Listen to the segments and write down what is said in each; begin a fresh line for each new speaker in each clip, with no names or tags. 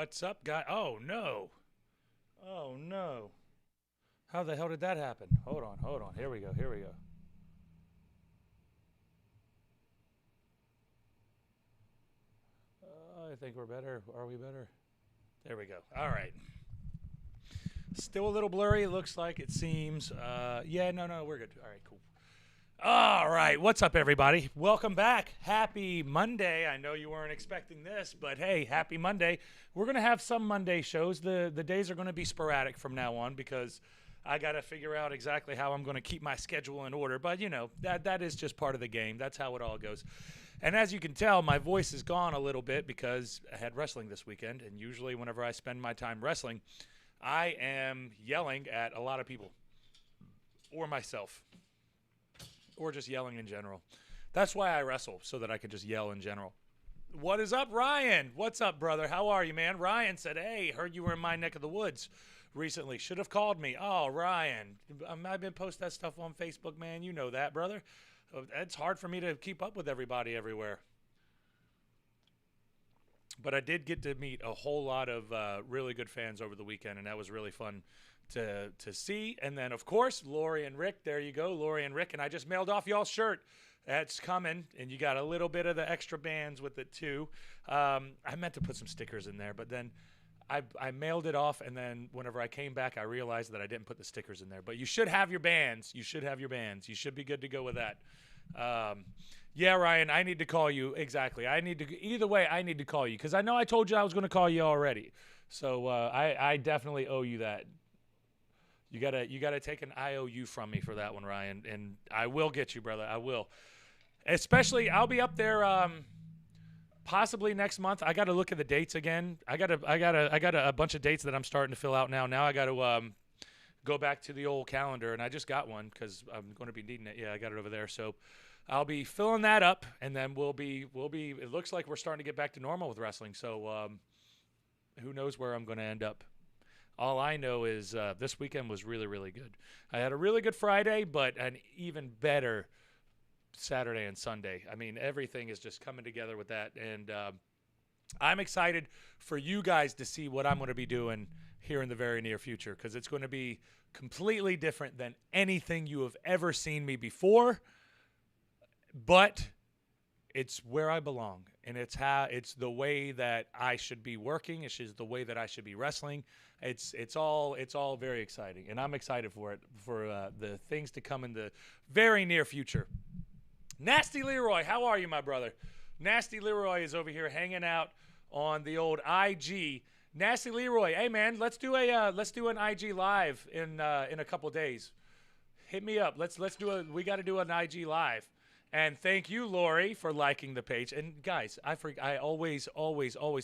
What's up, guy? Oh, no. Oh, no. How the hell did that happen? Hold on, hold on. Here we go, here we go. I think we're better. Are we better? There we go. All right. Still a little blurry, it looks like, it seems. Yeah, no, we're good. All right, cool. All right, what's up, everybody? Welcome back. Happy Monday. I know you weren't expecting this, but hey, happy Monday. We're going to have some Monday shows. The days are going to be sporadic from now on because I got to figure out exactly how I'm going to keep my schedule in order. But, you know, that is just part of the game. That's how it all goes. And as you can tell, my voice is gone a little bit because I had wrestling this weekend. And usually whenever I spend my time wrestling, I am yelling at a lot of people or myself. Or just yelling in general. That's why I wrestle, so that I can just yell in general. What is up, Ryan? What's up, brother? How are you, man? Ryan said, hey, heard you were in my neck of the woods recently. Should have called me. Oh, Ryan. I've been posting that stuff on Facebook, man. You know that, brother. It's hard for me to keep up with everybody everywhere. But I did get to meet a whole lot of really good fans over the weekend, and that was really fun to see. And then, of course, Lori and Rick. There you go, Lori and Rick. And I just mailed off y'all's shirt. That's coming, and you got a little bit of the extra bands with it, too. I meant to put some stickers in there, but then I mailed it off, and then whenever I came back, I realized that I didn't put the stickers in there. But you should have your bands. You should have your bands. You should be good to go with that. Yeah, Ryan, I need to call you. Exactly. Either way, I need to call you because I know I told you I was going to call you already. So I definitely owe you that. You gotta take an IOU from me for that one, Ryan, and I will get you, brother. I will. Especially, I'll be up there possibly next month. I got to look at the dates again. I got a bunch of dates that I'm starting to fill out now. Now I got to go back to the old calendar, and I just got one because I'm going to be needing it. Yeah, I got it over there. So I'll be filling that up, and then we'll be. It looks like we're starting to get back to normal with wrestling. So who knows where I'm going to end up. All I know is this weekend was really, really good. I had a really good Friday, but an even better Saturday and Sunday. I mean, everything is just coming together with that. And I'm excited for you guys to see what I'm going to be doing here in the very near future because it's going to be completely different than anything you have ever seen me before. But it's where I belong, and it's the way that I should be working. It's just the way that I should be wrestling. It's all very exciting, and I'm excited for it, for the things to come in the very near future. Nasty Leroy, how are you, my brother? Nasty Leroy is over here hanging out on the old IG. Nasty Leroy, hey man, let's do an IG live in a couple days. Hit me up. We got to do an IG live. And thank you, Lori, for liking the page. And guys, I always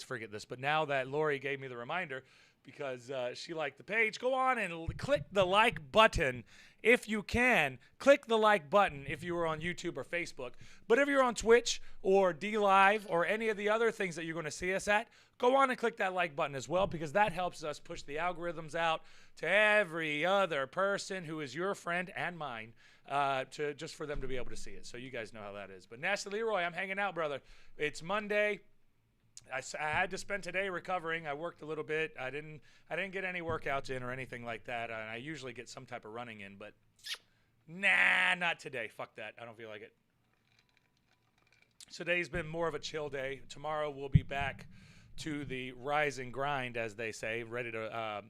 forget this, but now that Lori gave me the reminder because she liked the page, go on and click the like button if you can. Click the like button if you were on YouTube or Facebook. But if you're on Twitch or D Live or any of the other things that you're going to see us at, go on and click that like button as well because that helps us push the algorithms out to every other person who is your friend and mine. Just for them to be able to see it. So you guys know how that is. But Nasty Leroy, I'm hanging out, brother. It's Monday. I had to spend today recovering. I worked a little bit. I didn't get any workouts in or anything like that. I usually get some type of running in, but nah, not today. Fuck that. I don't feel like it. Today's been more of a chill day. Tomorrow we'll be back to the rise and grind, as they say, ready to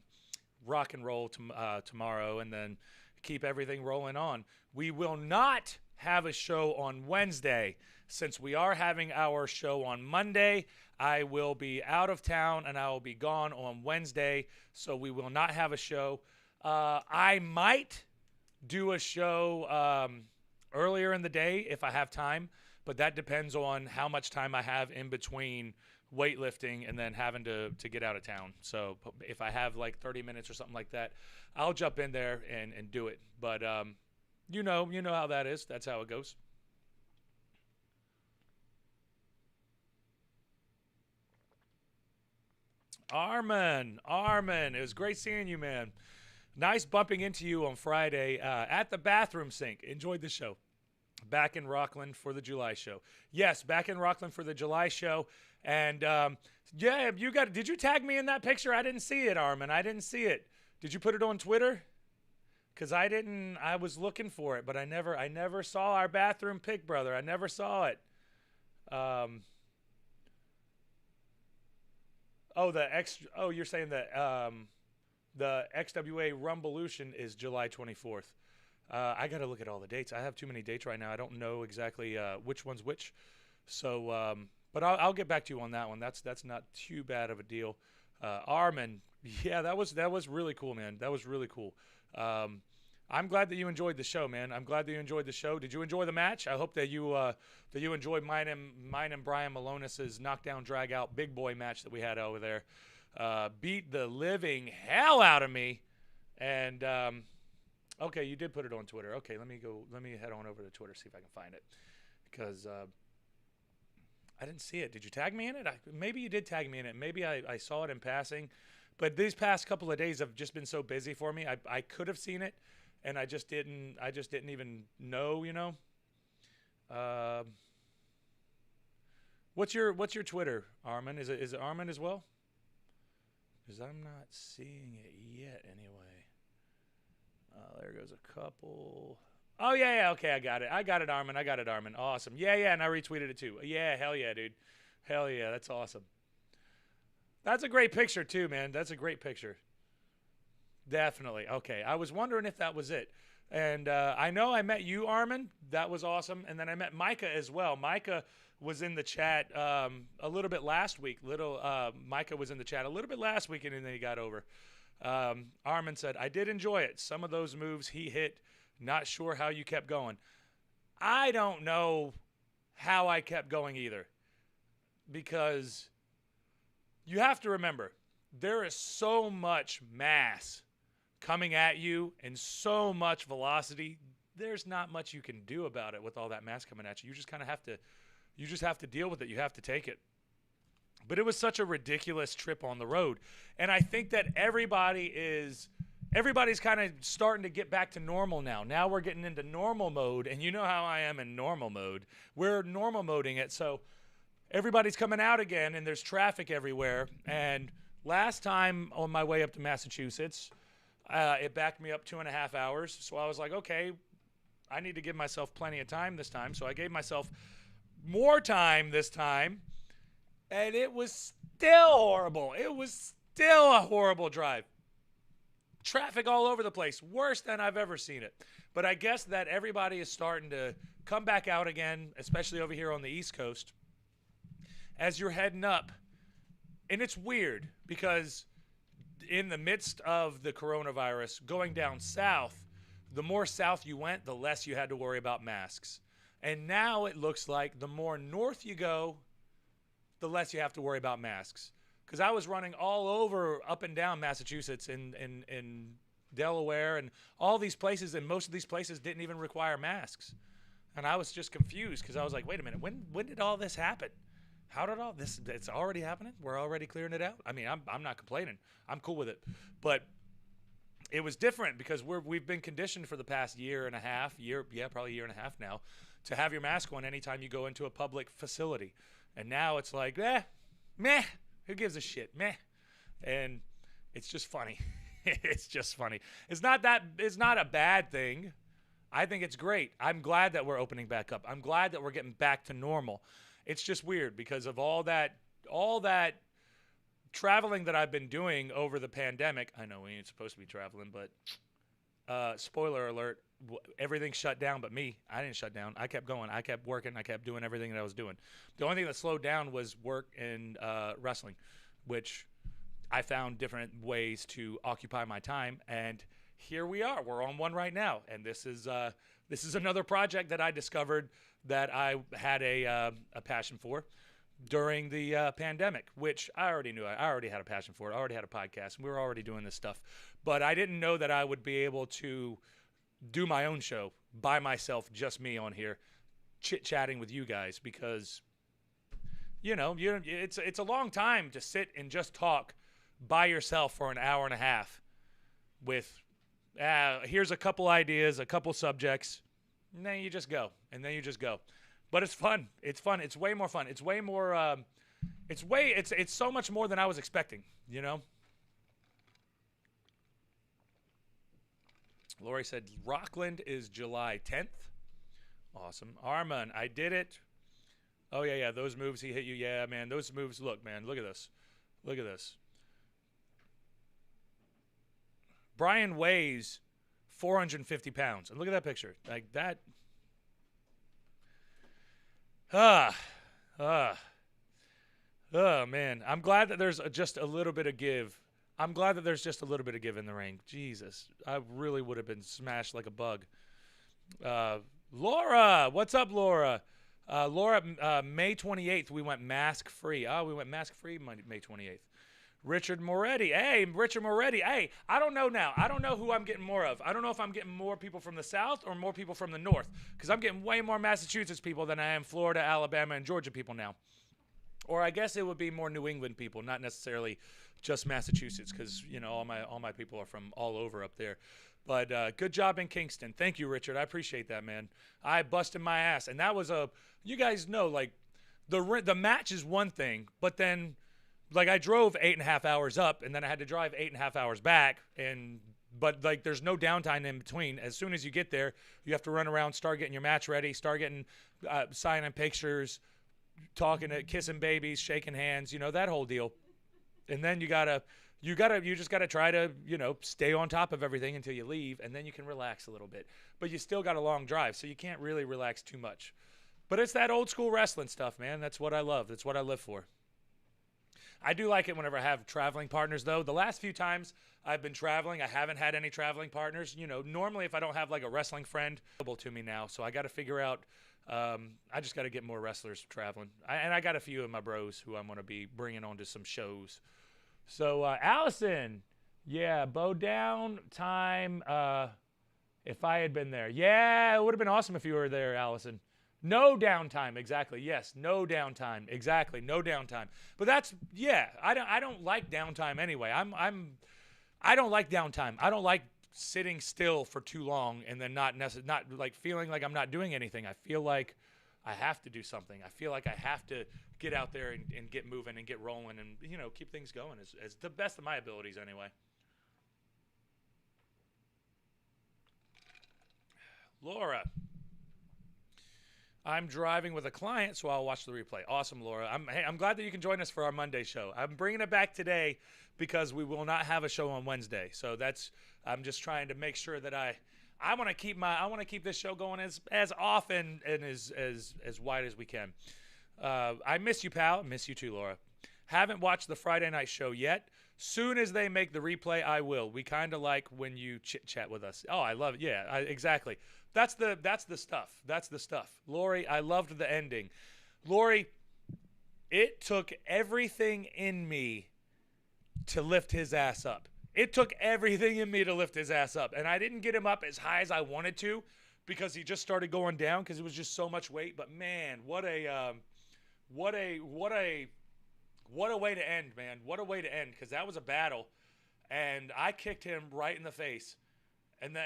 rock and roll tomorrow, and then keep everything rolling on. We will not have a show on Wednesday. Since we are having our show on Monday, I will be out of town and I will be gone on Wednesday, so we will not have a show. I might do a show earlier in the day if I have time, but that depends on how much time I have in between weightlifting and then having to get out of town. So if I have like 30 minutes or something like that, I'll jump in there and do it. But you know how that is. That's how it goes. Armin, it was great seeing you, man. Nice bumping into you on Friday at the bathroom sink. Enjoyed the show. Back in Rockland for the July show. Yes, back in Rockland for the July show. And yeah, did you tag me in that picture? I didn't see it, Armin. I didn't see it. Did you put it on Twitter? Because I didn't. I was looking for it, but I never saw our bathroom pic, brother. I never saw it. You're saying that the XWA Rumblelution is July 24th. I got to look at all the dates. I have too many dates right now. I don't know exactly which one's which. So, but I'll get back to you on that one. That's not too bad of a deal. Armin, yeah, that was really cool, man. That was really cool. I'm glad that you enjoyed the show, man. I'm glad that you enjoyed the show. Did you enjoy the match? I hope that you enjoyed mine and Brian Malonis's knockdown drag out big boy match that we had over there. Beat the living hell out of me, and okay, you did put it on Twitter. Okay, let me head on over to Twitter, see if I can find it, because I didn't see it. Did you tag me in it? Maybe you did tag me in it. Maybe I saw it in passing, but these past couple of days have just been so busy for me. I could have seen it, and I just didn't even know, you know. What's your Twitter, Armin? Is it Armin as well? Because I'm not seeing it yet anyway. There goes a couple. Oh, yeah, okay, I got it, Armin. Awesome. Yeah, and I retweeted it too. Yeah, hell yeah, dude. Hell yeah, that's awesome. That's a great picture too, man. That's a great picture. Definitely. Okay, I was wondering if that was it. And I know I met you, Armin. That was awesome. And then I met Micah as well. Micah was in the chat a little bit last week. Micah was in the chat a little bit last week, and then he got over. Armin said, I did enjoy it. Some of those moves he hit, not sure how you kept going. I don't know how I kept going either, because you have to remember, there is so much mass coming at you and so much velocity. There's not much you can do about it with all that mass coming at you. You just kind of have to deal with it. You have to take it. But it was such a ridiculous trip on the road. And I think that everybody's kind of starting to get back to normal now. Now we're getting into normal mode, and you know how I am in normal mode. We're normal moding it, so everybody's coming out again, and there's traffic everywhere. And last time on my way up to Massachusetts, it backed me up 2.5 hours. So I was like, okay, I need to give myself plenty of time this time. So I gave myself more time this time. And it was still horrible. It was still a horrible drive. Traffic all over the place. Worse than I've ever seen it. But I guess that everybody is starting to come back out again, especially over here on the East Coast, as you're heading up. And it's weird because in the midst of the coronavirus, going down south, the more south you went, the less you had to worry about masks. And now it looks like the more north you go, the less you have to worry about masks. Because I was running all over, up and down Massachusetts and Delaware and all these places, and most of these places didn't even require masks. And I was just confused because I was like, wait a minute, when did all this happen? How did all this, it's already happening? We're already clearing it out? I mean, I'm not complaining. I'm cool with it. But it was different because we've been conditioned for the past year and a half now, to have your mask on anytime you go into a public facility. And now it's like, meh, who gives a shit, meh. And it's just funny. It's just funny. It's not a bad thing. I think it's great. I'm glad that we're opening back up. I'm glad that we're getting back to normal. It's just weird because of all that traveling that I've been doing over the pandemic. I know we ain't supposed to be traveling, but spoiler alert, everything shut down but me. I didn't shut down. I kept going. I kept working. I kept doing everything that I was doing. The only thing that slowed down was work and wrestling, which I found different ways to occupy my time. And here we are. We're on one right now. And this is another project that I discovered that I had a passion for during the pandemic, which I already knew. I already had a passion for it. I already had a podcast. And we were already doing this stuff. But I didn't know that I would be able to do my own show by myself, just me on here, chit-chatting with you guys, because, you know, it's a long time to sit and just talk by yourself for an hour and a half with, here's a couple ideas, a couple subjects, And then you just go, and then you just go. But it's fun. It's fun. It's way more fun. It's way more. It's so much more than I was expecting. You know. Lori said Rockland is July 10th. Awesome. Arman, I did it. Oh yeah. Those moves he hit you. Yeah, man. Those moves. Look, man. Look at this. Look at this. Brian weighs 450 pounds. And look at that picture. Like that. Oh, man. I'm glad that there's just a little bit of give. I'm glad that there's just a little bit of give in the ring. Jesus. I really would have been smashed like a bug. Laura. What's up, Laura? Laura, May 28th, we went mask-free. Oh, we went mask-free May 28th. Richard Moretti. Hey, Richard Moretti. Hey, I don't know now. I don't know who I'm getting more of. I don't know if I'm getting more people from the South or more people from the North, because I'm getting way more Massachusetts people than I am Florida, Alabama, and Georgia people now. Or I guess it would be more New England people, not necessarily just Massachusetts, because, you know, all my people are from all over up there. But good job in Kingston. Thank you, Richard. I appreciate that, man. I busted my ass. And that was you guys know, like, the match is one thing, but then, like, I drove 8.5 hours up, and then I had to drive 8.5 hours back, but like, there's no downtime in between. As soon as you get there, you have to run around, start getting your match ready, start getting signing pictures, kissing babies, shaking hands, you know, that whole deal. And then you just gotta try to, you know, stay on top of everything until you leave, and then you can relax a little bit. But you still got a long drive, so you can't really relax too much. But it's that old school wrestling stuff, man. That's what I love. That's what I live for. I do like it whenever I have traveling partners, though. The last few times I've been traveling, I haven't had any traveling partners. You know, normally if I don't have like a wrestling friend available to me now, so I got to figure out. I just got to get more wrestlers traveling, and I got a few of my bros who I'm going to be bringing on to some shows. So Allison, yeah, bow down time. If I had been there, yeah, it would have been awesome if you were there, Allison. No downtime, exactly. Yes, no downtime, exactly. No downtime. But that's, yeah. I don't like downtime anyway. I don't like downtime. I don't like sitting still for too long and then not like feeling like I'm not doing anything. I feel like I have to do something. I feel like I have to get out there and get moving and get rolling and, you know, keep things going as the best of my abilities anyway. Laura. I'm driving with a client, so I'll watch the replay. Awesome, Laura. I'm glad that you can join us for our Monday show. I'm bringing it back today because we will not have a show on Wednesday. So I'm just trying to make sure that I want to keep this show going as often and as wide as we can. I miss you, pal. Miss you too, Laura. Haven't watched the Friday night show yet. Soon as they make the replay, I will. We kind of like when you chit chat with us. Oh, I love it. Yeah, exactly. That's the stuff. That's the stuff. Lori, I loved the ending. Lori, it took everything in me to lift his ass up. It took everything in me to lift his ass up. And I didn't get him up as high as I wanted to because he just started going down because it was just so much weight. But man, what a way to end, man. What a way to end, because that was a battle. And I kicked him right in the face. And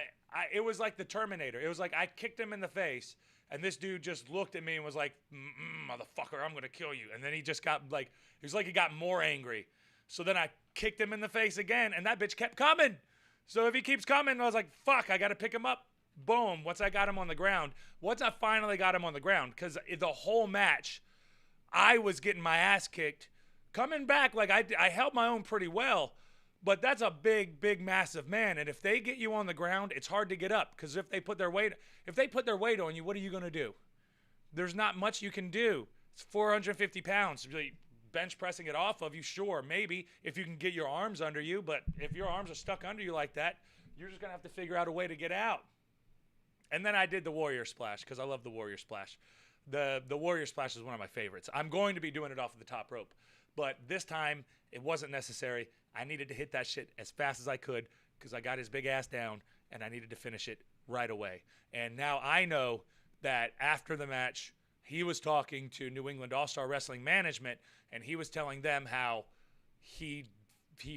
it was like the Terminator. It was like I kicked him in the face, and this dude just looked at me and was like, motherfucker, I'm going to kill you. And then he just got like, it was like he got more angry. So then I kicked him in the face again, and that bitch kept coming. So if he keeps coming, I was like, fuck, I got to pick him up. Boom. Once I got him on the ground. Once I finally got him on the ground, because the whole match, I was getting my ass kicked. Coming back, like I held my own pretty well. But that's a big, big, massive man. And if they get you on the ground, it's hard to get up. Because if they put their weight on you, what are you going to do? There's not much you can do. It's 450 pounds. Bench pressing it off of you, sure, maybe, if you can get your arms under you. But if your arms are stuck under you like that, you're just going to have to figure out a way to get out. And then I did the Warrior Splash, because I love the Warrior Splash. The Warrior Splash is one of my favorites. I'm going to be doing it off of the top rope. But this time, it wasn't necessary. I needed to hit that shit as fast as I could because I got his big ass down, and I needed to finish it right away. And now I know that after the match, he was talking to New England All-Star Wrestling Management, and he was telling them how he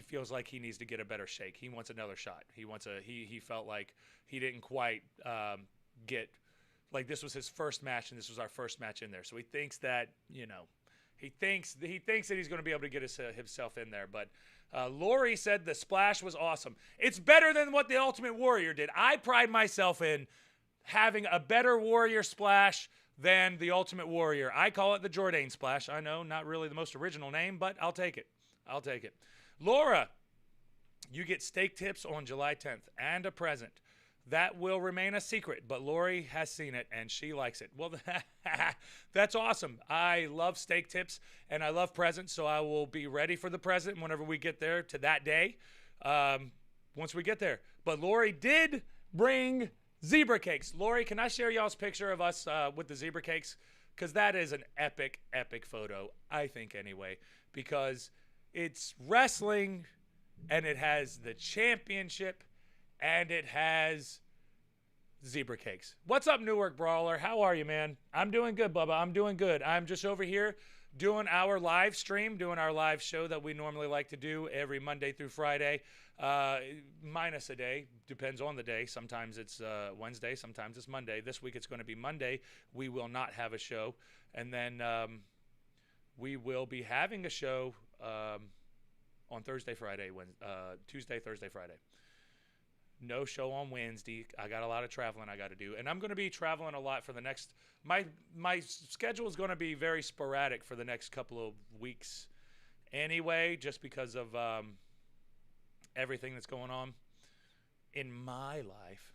feels like he needs to get a better shake. He wants another shot. He felt like he didn't quite get like this was his first match and this was our first match in there. So he thinks that, he thinks that he's going to be able to get himself in there. But Lori said the splash was awesome. It's better than what the Ultimate Warrior did. I pride myself in having a better Warrior splash than the Ultimate Warrior. I call it the Jordane splash. I know, not really the most original name, but I'll take it. I'll take it. Laura, you get steak tips on July 10th and a present. That will remain a secret, but Lori has seen it and she likes it. Well, that's awesome. I love steak tips and I love presents, so I will be ready for the present whenever we get there to that day, once we get there. But Lori did bring zebra cakes. Lori, can I share y'all's picture of us with the zebra cakes? Because that is an epic, epic photo, I think anyway, because it's wrestling and it has the championship and it has zebra cakes. What's up, Newark Brawler? How are you, man? I'm doing good, Bubba. I'm doing good. I'm just over here doing our live stream, doing our live show that we normally like to do every Monday through Friday, minus a day. Depends on the day. Sometimes it's Wednesday. Sometimes it's Monday. This week it's going to be Monday. We will not have a show. And then we will be having a show on Thursday, Friday, Tuesday, Thursday, Friday. No show on Wednesday. I got a lot of traveling I got to do. And I'm going to be traveling a lot for the next... My schedule is going to be very sporadic for the next couple of weeks anyway, just because of everything that's going on in my life.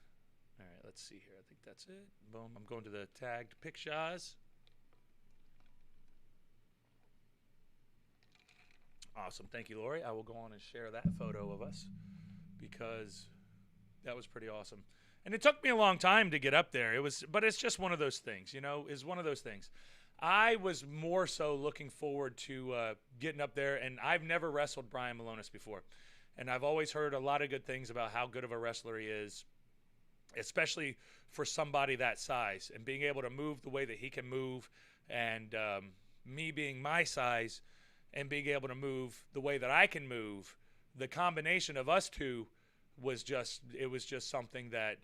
All right, let's see here. I think that's it. Boom. I'm going to the tagged pictures. Awesome. Thank you, Lori. I will go on and share that photo of us because... that was pretty awesome. And it took me a long time to get up there. But it's just one of those things, it's one of those things. I was more so looking forward to getting up there, and I've never wrestled Brian Malonis before. And I've always heard a lot of good things about how good of a wrestler he is, especially for somebody that size, and being able to move the way that he can move, and me being my size and being able to move the way that I can move, the combination of us two was just something that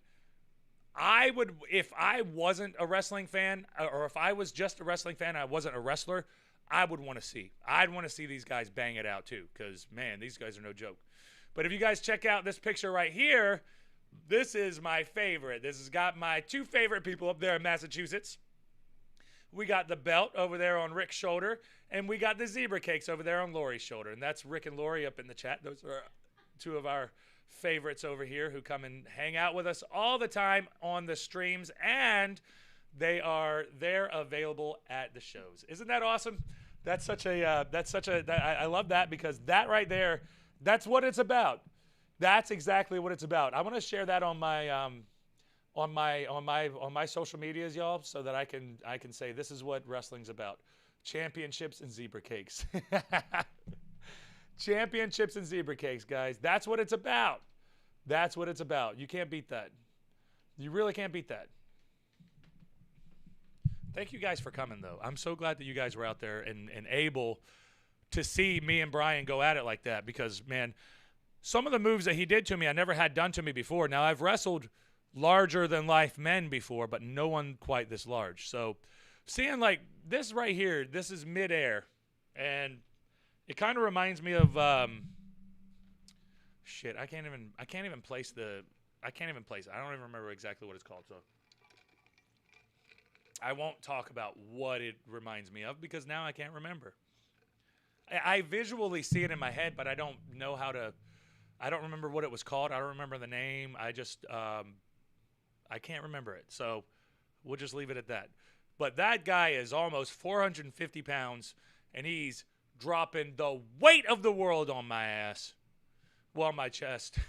I would, if I wasn't a wrestling fan, or if I was just a wrestling fan, I wasn't a wrestler, I would want to see. I'd want to see these guys bang it out too, because man, these guys are no joke. But if you guys check out this picture right here, this is my favorite. This has got my two favorite people up there in Massachusetts. We got the belt over there on Rick's shoulder, and we got the zebra cakes over there on Lori's shoulder. And that's Rick and Lori up in the chat. Those are two of our favorites over here who come and hang out with us all the time on the streams, and they're available at the shows. Isn't that awesome? I love that, because that right there, that's what it's about. That's exactly what it's about. I want to share that on my social medias, y'all, so that I can say this is what wrestling's about. Championships and zebra cakes. Championships and zebra cakes, guys. That's what it's about. That's what it's about. You can't beat that. You really can't beat that. Thank you guys for coming, though. I'm so glad that you guys were out there and able to see me and Brian go at it like that, because, man, some of the moves that he did to me I never had done to me before. Now, I've wrestled larger-than-life men before, but no one quite this large. So seeing, like, this right here, this is midair, and it kind of reminds me of shit. I can't even place it. I don't even remember exactly what it's called. So I won't talk about what it reminds me of, because now I can't remember. I visually see it in my head, but I don't know how to. I don't remember what it was called. I don't remember the name. I just I can't remember it. So we'll just leave it at that. But that guy is almost 450 pounds, and he's dropping the weight of the world on my ass. Well, my chest.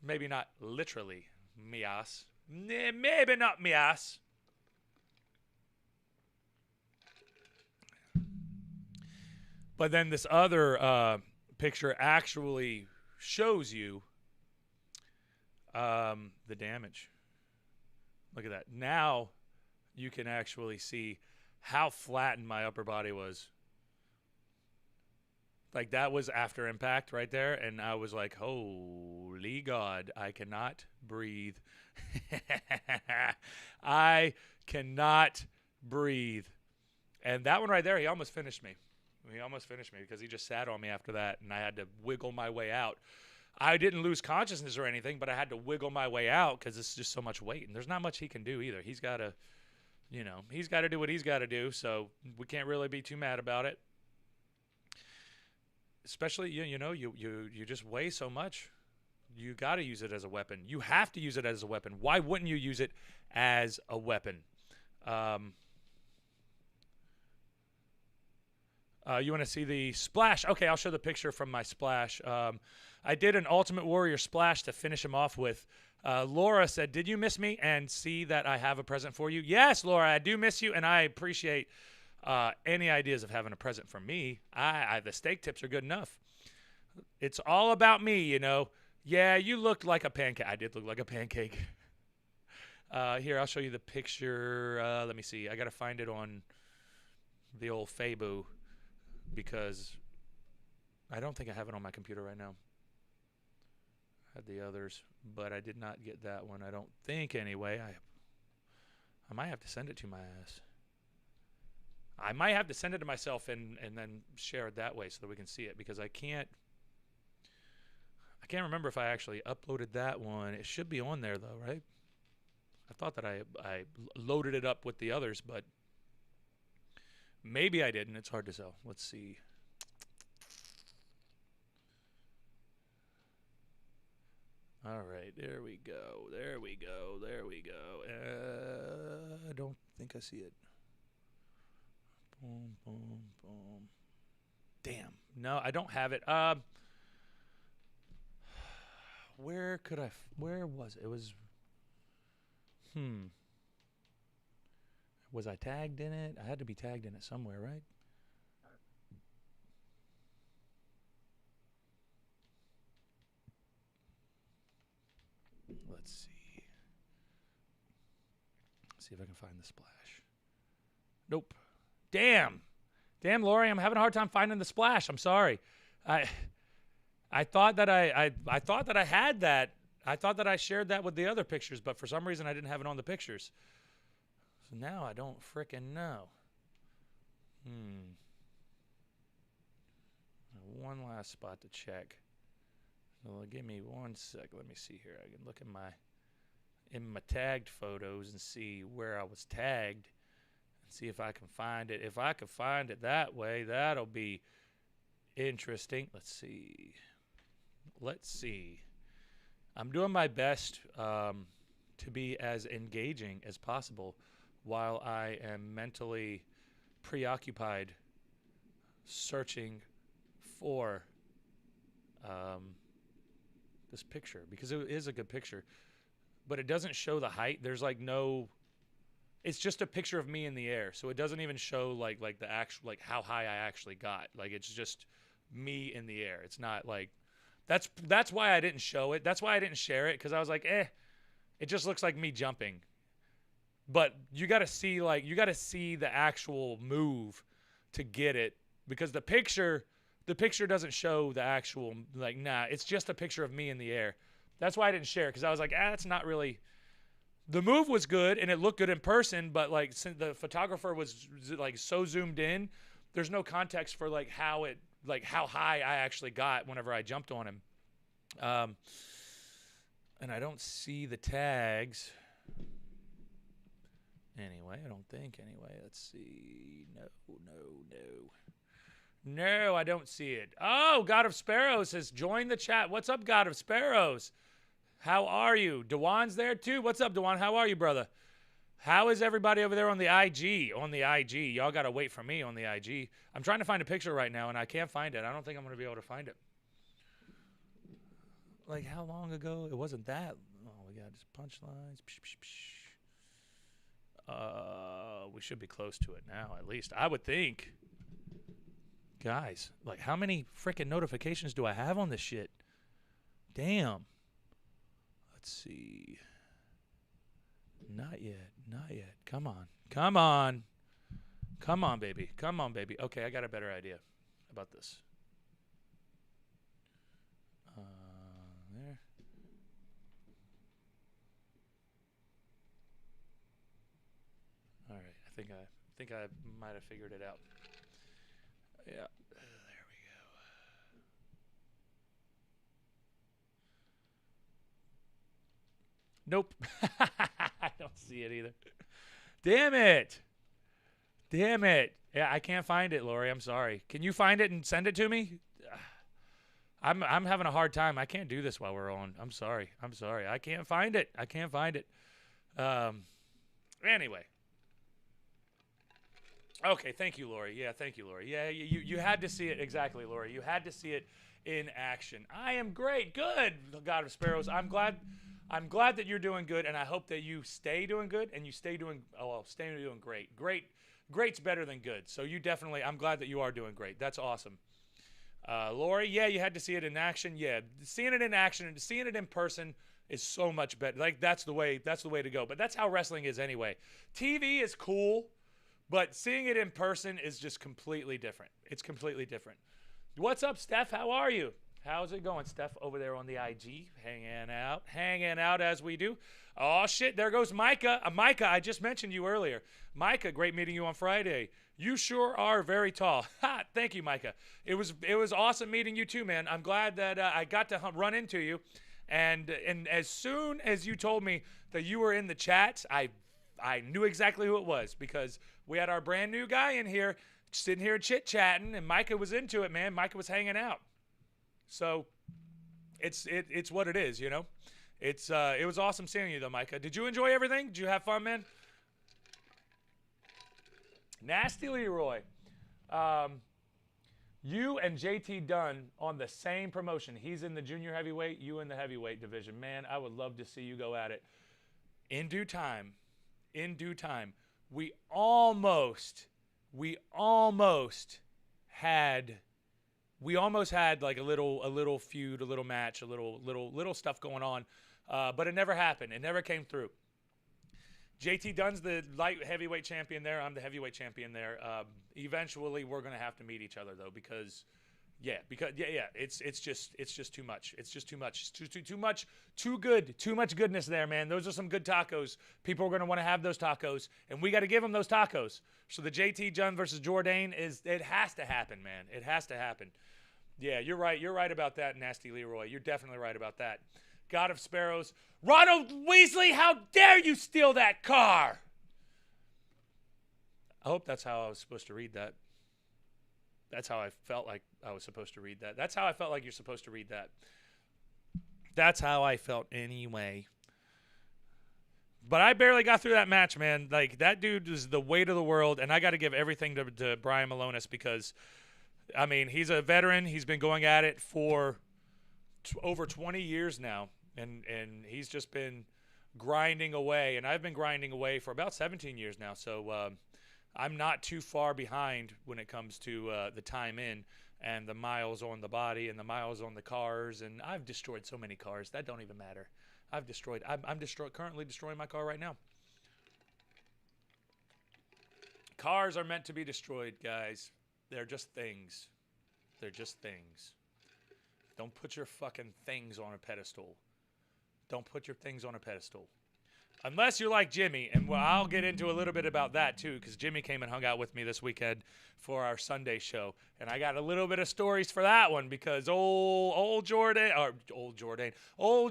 Maybe not literally me ass. Maybe not me ass. But then this other picture actually shows you the damage. Look at that. Now you can actually see how flattened my upper body was. Like that was after impact right there, and I was like, holy God, I cannot breathe. I cannot breathe. And that one right there, he almost finished me. He almost finished me because he just sat on me after that, and I had to wiggle my way out. I didn't lose consciousness or anything, but I had to wiggle my way out because it's just so much weight, and there's not much he can do either. He's got to, he's got to do what he's got to do, so we can't really be too mad about it. Especially, you just weigh so much. You got to use it as a weapon. You have to use it as a weapon. Why wouldn't you use it as a weapon? You want to see the splash? Okay, I'll show the picture from my splash. I did an Ultimate Warrior splash to finish him off with. Laura said, did you miss me? And see that I have a present for you? Yes, Laura, I do miss you, and I appreciate any ideas of having a present for me. The steak tips are good enough. It's all about me, Yeah, you looked like a pancake. I did look like a pancake. Here, I'll show you the picture. Let me see. I got to find it on the old Fabo because I don't think I have it on my computer right now. I had the others, but I did not get that one. I don't think anyway. I might have to send it to my ass. I might have to send it to myself and then share it that way so that we can see it because I can't remember if I actually uploaded that one. It should be on there though, right? I thought that I loaded it up with the others, but maybe I didn't. It's hard to tell. Let's see. All right, there we go. There we go. There we go. I don't think I see it. Boom, boom, boom. Damn. No, I don't have it. Where was it? It was, Was I tagged in it? I had to be tagged in it somewhere, right? Let's see. See if I can find the splash. Nope. Damn, Lori, I'm having a hard time finding the splash. I'm sorry. I thought that I thought that I had that. I thought that I shared that with the other pictures, but for some reason I didn't have it on the pictures. So now I don't frickin' know. One last spot to check. So give me 1 sec. Let me see here. I can look in my tagged photos and see where I was tagged. See if I can find it. If I can find it that way, that'll be interesting. Let's see. I'm doing my best to be as engaging as possible while I am mentally preoccupied searching for this picture because it is a good picture, but it doesn't show the height. There's like no... It's just a picture of me in the air, so it doesn't even show like the actual how high I actually got. Like it's just me in the air. It's not like that's why I didn't show it. That's why I didn't share it because I was like, it just looks like me jumping. But you got to see the actual move to get it because the picture doesn't show the actual it's just a picture of me in the air. That's why I didn't share because I was like, that's not really. The move was good and it looked good in person, but since the photographer was so zoomed in, there's no context for how high I actually got whenever I jumped on him. And I don't see the tags. Anyway, I don't think anyway. Let's see. No, I don't see it. Oh, God of Sparrows has joined the chat. What's up, God of Sparrows? How are you? Dewan's there too. What's up, Dewan? How are you, brother? How is everybody over there on the IG? On the IG. Y'all got to wait for me on the IG. I'm trying to find a picture right now, and I can't find it. I don't think I'm going to be able to find it. How long ago? It wasn't that. Oh, we got just punchlines. We should be close to it now, at least. I would think. Guys, how many freaking notifications do I have on this shit? Damn. Let's see. Not yet. Come on, baby. Okay, I got a better idea about this. think I might have figured it out. Yeah. There we go. Nope. I don't see it either. Damn it. Damn it. Yeah, I can't find it, Lori. I'm sorry. Can you find it and send it to me? I'm having a hard time. I can't do this while we're on. I'm sorry. I can't find it. Anyway. Okay, thank you, Lori. Yeah, thank you, Lori. Yeah, you had to see it. Exactly, Lori. You had to see it in action. I am great. Good, God of Sparrows. I'm glad that you're doing good, and I hope that you stay doing good and you stay doing great. Great's better than good. So you definitely, I'm glad that you are doing great. That's awesome. Lori, yeah, you had to see it in action. Yeah, seeing it in action and seeing it in person is so much better. Like that's the way to go. But that's how wrestling is anyway. TV is cool, but seeing it in person is just completely different. It's completely different. What's up, Steph? How are you? How's it going, Steph, over there on the IG? Hanging out as we do. Oh, shit, there goes Micah. Micah, I just mentioned you earlier. Micah, great meeting you on Friday. You sure are very tall. Ha, thank you, Micah. It was awesome meeting you too, man. I'm glad that I got to run into you. And as soon as you told me that you were in the chats, I knew exactly who it was because we had our brand new guy in here sitting here chit-chatting, and Micah was into it, man. Micah was hanging out. So it's what it is, you know. It was awesome seeing you though, Micah. Did you enjoy everything? Did you have fun, man? Nasty Leroy. You and JT Dunn on the same promotion. He's in the junior heavyweight, you in the heavyweight division. Man, I would love to see you go at it. In due time. We almost had like a little feud, a little match, a little stuff going on, but it never happened. It never came through. JT Dunn's the light heavyweight champion there. I'm the heavyweight champion there. Eventually, we're gonna have to meet each other though, because it's just too much. It's just too much. It's too much. Too good. Too much goodness there, man. Those are some good tacos. People are gonna want to have those tacos, and we got to give them those tacos. So the JT Dunn versus Jordane it has to happen, man. It has to happen. Yeah, you're right. You're right about that, Nasty Leroy. You're definitely right about that. God of Sparrows. Ronald Weasley, how dare you steal that car? I hope that's how I was supposed to read that. That's how I felt like I was supposed to read that. That's how I felt like you're supposed to read that. That's how I felt anyway. But I barely got through that match, man. Like, that dude was the weight of the world, and I got to give everything to Brian Malonis because, I mean, he's a veteran. He's been going at it for over 20 years now, and he's just been grinding away, and I've been grinding away for about 17 years now, so I'm not too far behind when it comes to the time in and the miles on the body and the miles on the cars, and I've destroyed so many cars that don't even matter. I'm currently destroying my car right now. Cars are meant to be destroyed, guys. They're just things. They're just things. Don't put your fucking things on a pedestal. Don't put your things on a pedestal. Unless you're like Jimmy, and I'll get into a little bit about that too, because Jimmy came and hung out with me this weekend for our Sunday show, and I got a little bit of stories for that one because old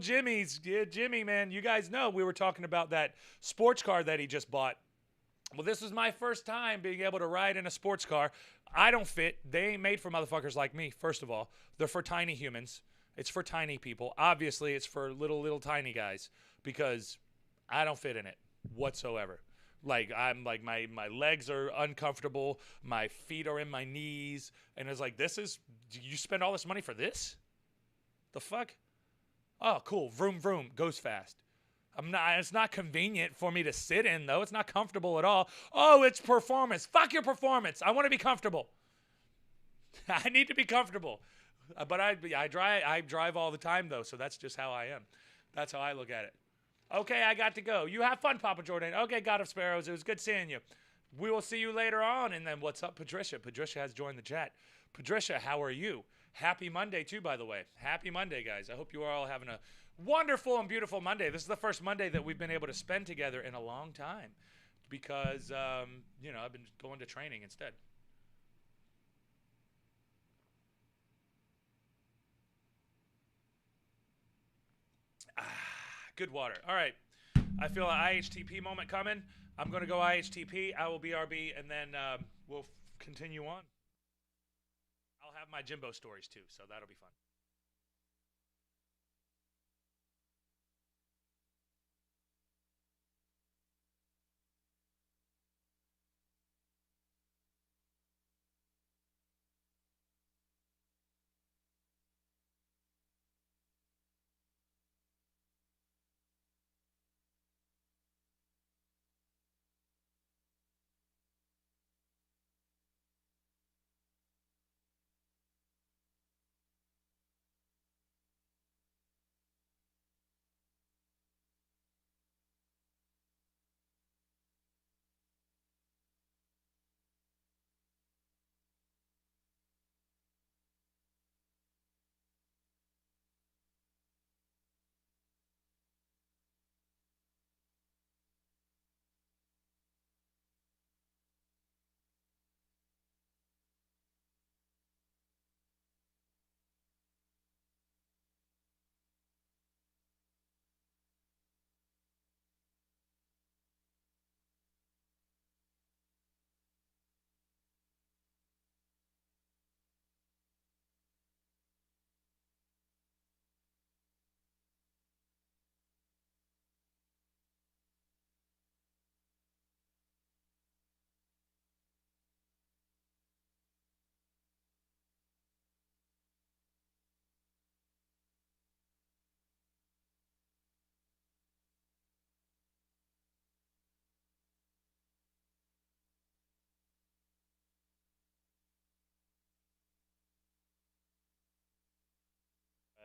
Jimmy's, yeah, Jimmy, man, you guys know we were talking about that sports car that he just bought. Well, this was my first time being able to ride in a sports car. I don't fit. They ain't made for motherfuckers like me, first of all. They're for tiny humans. It's for tiny people. Obviously, it's for little tiny guys because I don't fit in it whatsoever. Like, I'm like, my legs are uncomfortable. My feet are in my knees. And it's like, you spend all this money for this? The fuck? Oh, cool. Vroom, vroom. Goes fast. It's not convenient for me to sit in, though. It's not comfortable at all. Oh, it's performance. Fuck your performance. I want to be comfortable. I need to be comfortable. But I drive all the time, though, so that's just how I am. That's how I look at it. Okay, I got to go. You have fun, Papa Jordane. Okay, God of Sparrows, it was good seeing you. We will see you later on. And then what's up, Patricia? Patricia has joined the chat. Patricia, how are you? Happy Monday, too, by the way. Happy Monday, guys. I hope you are all having a wonderful and beautiful Monday. This is the first Monday that we've been able to spend together in a long time. because you know, I've been going to training instead. Ah, good water. All right. I feel an IHTP moment coming. I'm going to go IHTP. I will BRB, and then we'll continue on. I'll have my Jimbo stories too, so that'll be fun.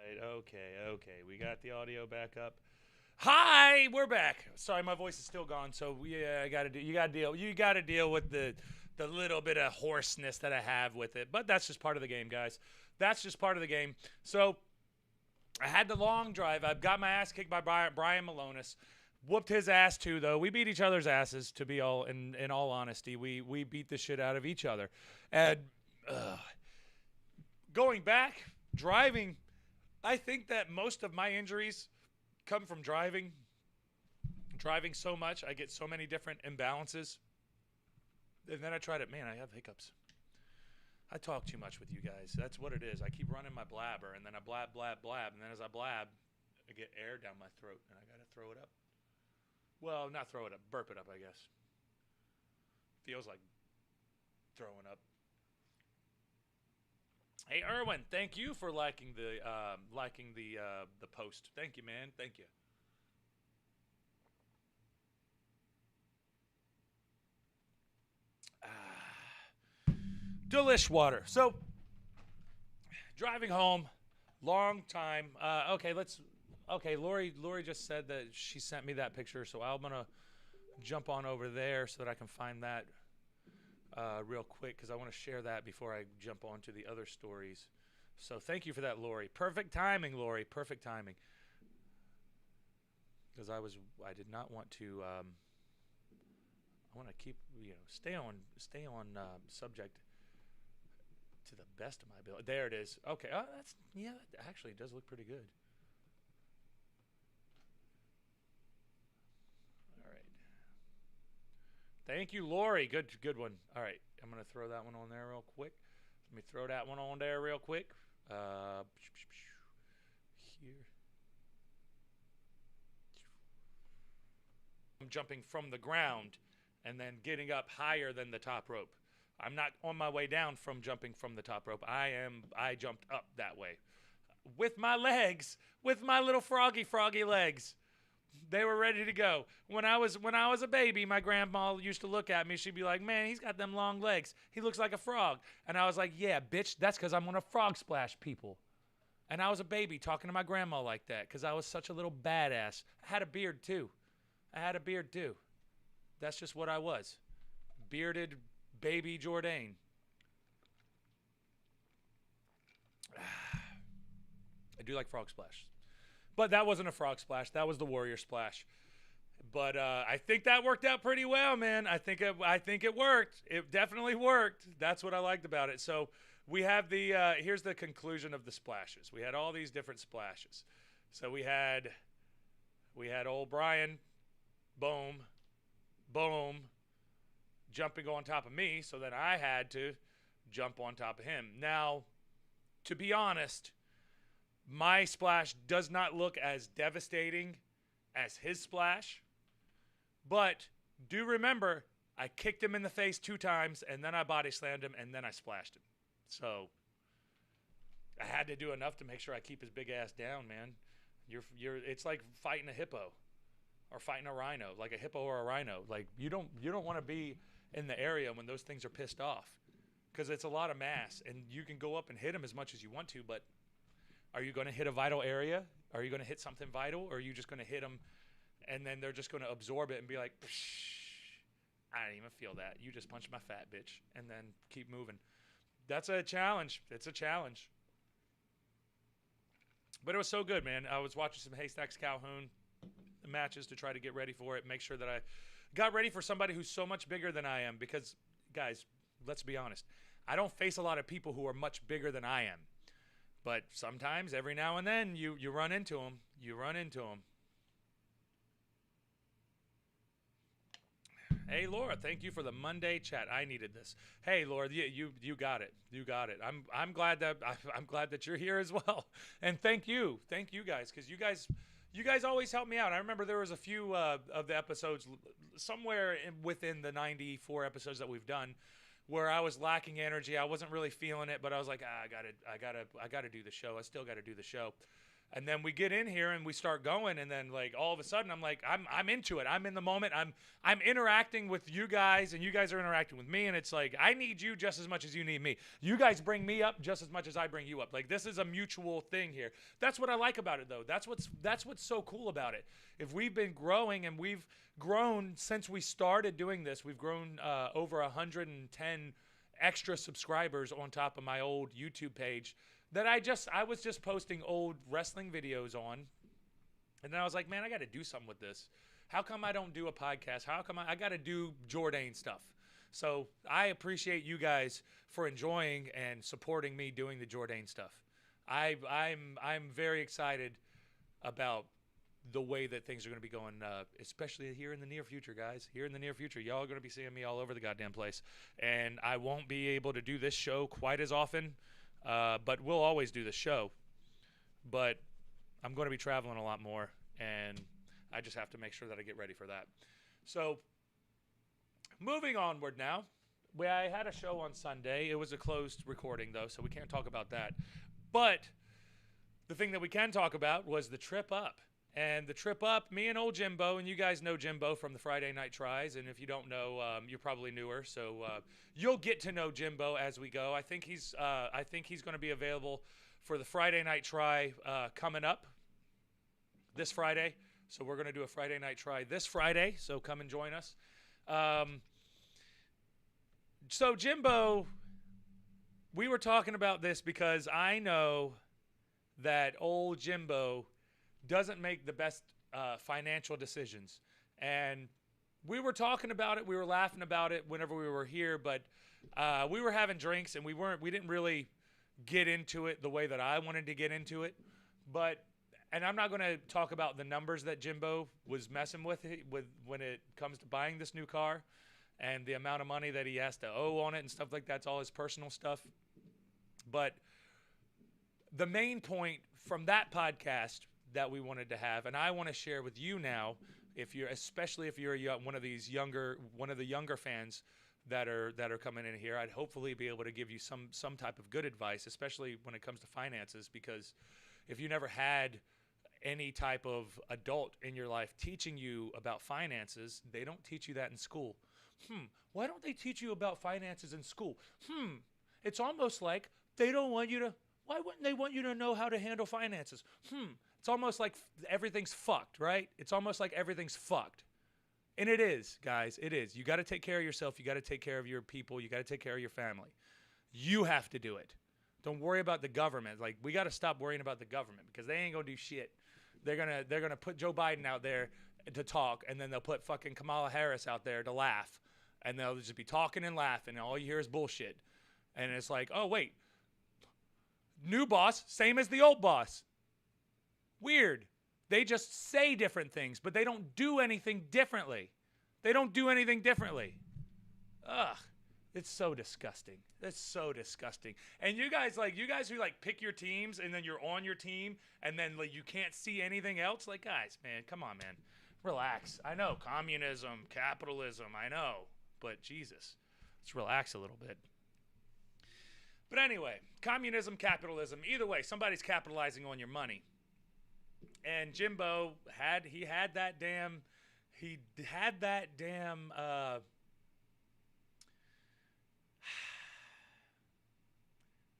Right, okay, okay. We got the audio back up. Hi, we're back. Sorry, my voice is still gone. So yeah, I gotta do. You gotta deal with the little bit of hoarseness that I have with it. But that's just part of the game, guys. That's just part of the game. So I had the long drive. I got my ass kicked by Brian Malonis. Whooped his ass too, though. We beat each other's asses. To be all in all honesty, we beat the shit out of each other. And going back driving, I think that most of my injuries come from driving. Driving so much, I get so many different imbalances. And then I tried it. Man, I have hiccups. I talk too much with you guys. That's what it is. I keep running my blabber, and then I blab, blab, blab. And then as I blab, I get air down my throat, and I got to throw it up. Well, not throw it up. Burp it up, I guess. Feels like throwing up. Hey, Erwin, thank you for liking the post. Thank you, man. Thank you. Delish water. So, driving home, long time. Okay, let's. Okay, Lori just said that she sent me that picture, so I'm gonna jump on over there so that I can find that real quick because I want to share that before I jump on to the other stories. So thank you for that, Lori. Perfect timing, Lori. Perfect timing. Because I did not want to. I want to keep, stay on subject to the best of my ability. There it is. Okay, that actually does look pretty good. All right. Thank you, Lori. Good one. All right, I'm gonna throw that one on there real quick. Let me throw that one on there real quick. Here. I'm jumping from the ground and then getting up higher than the top rope. I'm not on my way down from jumping from the top rope. I jumped up that way. With my legs, with my little froggy legs. They were ready to go. When I was a baby, my grandma used to look at me. She'd be like, "Man, he's got them long legs. He looks like a frog." And I was like, "Yeah, bitch, that's because I'm gonna frog splash people." And I was a baby talking to my grandma like that because I was such a little badass. I had a beard too. That's just what I was. Bearded baby Jordane. I do like frog splash. But that wasn't a frog splash. That was the warrior splash. But I think that worked out pretty well, man. I think it worked. It definitely worked. That's what I liked about it. So we have the here's the conclusion of the splashes. We had all these different splashes. So we had old Brian, boom, boom, jumping on top of me. So then I had to jump on top of him. Now, to be honest, my splash does not look as devastating as his splash. But do remember, I kicked him in the face 2 times, and then I body slammed him, and then I splashed him. So I had to do enough to make sure I keep his big ass down, man. It's like fighting a hippo or fighting a rhino, like a hippo or a rhino. Like you don't want to be in the area when those things are pissed off, because it's a lot of mass, and you can go up and hit them as much as you want to, but are you going to hit a vital area? Are you going to hit something vital, or are you just going to hit them and then they're just going to absorb it and be like, I didn't even feel that. You just punched my fat bitch, and then keep moving. That's a challenge. It's a challenge. But it was so good, man. I was watching some Haystacks Calhoun matches to try to get ready for it, make sure that I got ready for somebody who's so much bigger than I am, because, guys, let's be honest. I don't face a lot of people who are much bigger than I am. But sometimes, every now and then, you run into them. You run into them. Hey, Laura, thank you for the Monday chat. I needed this. Hey, Laura, you got it. You got it. I'm glad that you're here as well. And thank you guys, because you guys always help me out. I remember there was a few of the episodes somewhere within the 94 episodes that we've done where I was lacking energy. I wasn't really feeling it, but I was like, I gotta do the show. I still got to do the show. And then we get in here and we start going, and then like all of a sudden I'm like, I'm into it. I'm in the moment. I'm interacting with you guys, and you guys are interacting with me, and it's like I need you just as much as you need me. You guys bring me up just as much as I bring you up. Like, this is a mutual thing here. That's what I like about it, though. That's what's so cool about it. If we've been growing, and we've grown since we started doing this, we've grown over 110 extra subscribers on top of my old YouTube page that I was just posting old wrestling videos on. And then I was like, man, I got to do something with this. How come I don't do a podcast? How come I got to do Jordane stuff? So I appreciate you guys for enjoying and supporting me doing the Jordane stuff. I'm very excited about the way that things are going to be going, especially here in the near future, guys. Here in the near future, y'all are going to be seeing me all over the goddamn place. And I won't be able to do this show quite as often. But we'll always do the show. But I'm going to be traveling a lot more, and I just have to make sure that I get ready for that. So, moving onward now. I had a show on Sunday. It was a closed recording, though, so we can't talk about that. But the thing that we can talk about was the trip up. And the trip up, me and old Jimbo, and you guys know Jimbo from the Friday Night Tries, and if you don't know, you're probably newer, so you'll get to know Jimbo as we go. I think he's going to be available for the Friday Night Try coming up this Friday. So we're going to do a Friday Night Try this Friday, so come and join us. So Jimbo, we were talking about this because I know that old Jimbo doesn't make the best financial decisions. And we were talking about it. We were laughing about it whenever we were here, but we were having drinks, and we didn't really get into it the way that I wanted to get into it. And I'm not going to talk about the numbers that Jimbo was messing with when it comes to buying this new car and the amount of money that he has to owe on it and stuff like that. It's all his personal stuff. But the main point from that podcast that we wanted to have, and I want to share with you now, especially if you're one of the younger fans that are coming in here, I'd hopefully be able to give you some type of good advice, especially when it comes to finances, because if you never had any type of adult in your life teaching you about finances, they don't teach you that in school. Why don't they teach you about finances in school? It's almost like they don't want you to. Why wouldn't they want you to know how to handle finances? It's almost like everything's fucked, right? It's almost like everything's fucked. And it is, guys. It is. You got to take care of yourself. You got to take care of your people. You got to take care of your family. You have to do it. Don't worry about the government. Like, we got to stop worrying about the government because they ain't going to do shit. They're going to put Joe Biden out there to talk, and then they'll put fucking Kamala Harris out there to laugh, and they'll just be talking and laughing, and all you hear is bullshit. And it's like, oh, wait. New boss, same as the old boss. Weird. They just say different things, but they don't do anything differently. They don't do anything differently. Ugh. It's so disgusting. It's so disgusting. And you guys who like pick your teams and then you're on your team and then like you can't see anything else. Like, guys, man, come on, man. Relax. I know communism, capitalism, I know. But Jesus, let's relax a little bit. But anyway, communism, capitalism, either way, somebody's capitalizing on your money. And Jimbo had that damn